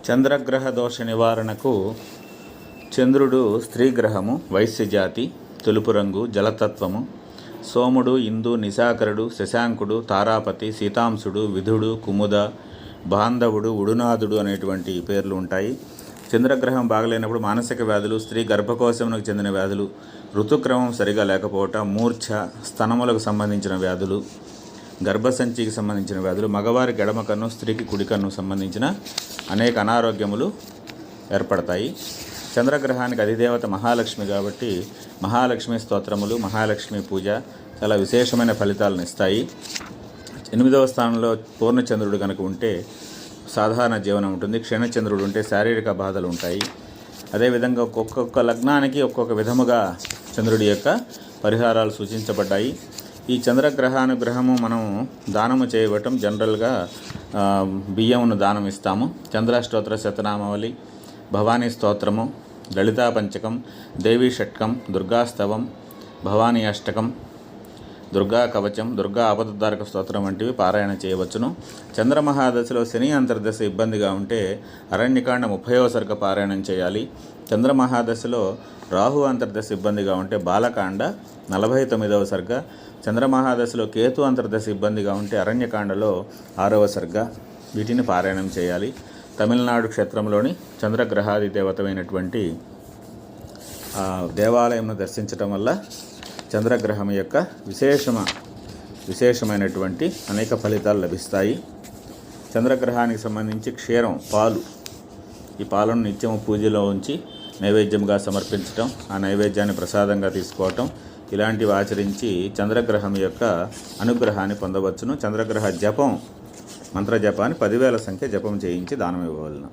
చంద్రగ్రహ దోష నివారణకు చంద్రుడు స్త్రీగ్రహము, వైశ్యజాతి, తెలుపు రంగు, జలతత్వము. సోముడు, ఇందు, నిశాకరుడు, శశాంకుడు, తారాపతి, సీతాంశుడు, విధుడు, కుముద, బాంధవుడు, ఉడునాథుడు అనేటువంటి పేర్లు ఉంటాయి. చంద్రగ్రహం బాగలేనప్పుడు మానసిక వ్యాధులు, స్త్రీ గర్భకోశమునకు చెందిన వ్యాధులు, ఋతుక్రమం సరిగా లేకపోవటం, మూర్ఛ, స్తనములకు సంబంధించిన వ్యాధులు, గర్భసంచికి సంబంధించిన వ్యాధులు, మగవారికి ఎడమ కన్ను, స్త్రీకి కుడి కన్ను సంబంధించిన అనేక అనారోగ్యములు ఏర్పడతాయి. చంద్రగ్రహానికి అధిదేవత మహాలక్ష్మి కాబట్టి మహాలక్ష్మి స్తోత్రములు, మహాలక్ష్మి పూజ చాలా విశేషమైన ఫలితాలను ఇస్తాయి. 8వ స్థానంలో పూర్ణచంద్రుడు కనుక ఉంటే సాధారణ జీవనం ఉంటుంది. క్షీణచంద్రుడు ఉంటే శారీరక బాధలు ఉంటాయి. అదేవిధంగా ఒక్కొక్క లగ్నానికి ఒక్కొక్క విధముగా చంద్రుడి యొక్క పరిహారాలు సూచించబడ్డాయి. ఈ చంద్రగ్రహానుగ్రహము మనం దానము చేయబట్టం జనరల్గా బియ్యమును దానం ఇస్తాము. చంద్రస్తోత్ర శతనామావళి, భవానీ స్తోత్రము, లలితా పంచకం, దేవీ షట్కం, దుర్గాస్తవం, భవానీ అష్టకం, దుర్గా కవచం, దుర్గా ఆపదద్ధారక స్తోత్రం వంటివి పారాయణ చేయవచ్చును. చంద్రమహాదశలో శని అంతర్దశ ఇబ్బందిగా ఉంటే అరణ్యకాండ 30వ సర్గ పారాయణం చేయాలి. చంద్రమహాదశలో రాహు అంతర్దశ ఇబ్బందిగా ఉంటే బాలకాండ 49వ సర్గ, చంద్రమహాదశలో కేతు అంతర్దశ ఇబ్బందిగా ఉంటే అరణ్యకాండలో 6వ సర్గ, వీటిని పారాయణం చేయాలి. తమిళనాడు క్షేత్రంలోని చంద్రగ్రహాది దేవతమైనటువంటి దేవాలయంను దర్శించటం వల్ల చంద్రగ్రహం యొక్క విశేషమైనటువంటి అనేక ఫలితాలు లభిస్తాయి. చంద్రగ్రహానికి సంబంధించి క్షీరం, పాలు, ఈ పాలను నిత్యము పూజలో ఉంచి నైవేద్యంగా సమర్పించటం, ఆ నైవేద్యాన్ని ప్రసాదంగా తీసుకోవటం, ఇలాంటివి ఆచరించి చంద్రగ్రహం యొక్క అనుగ్రహాన్ని పొందవచ్చును. చంద్రగ్రహ జపం, మంత్రజపాన్ని 10,000 సంఖ్య జపం చేయించి దానం ఇవ్వవలను.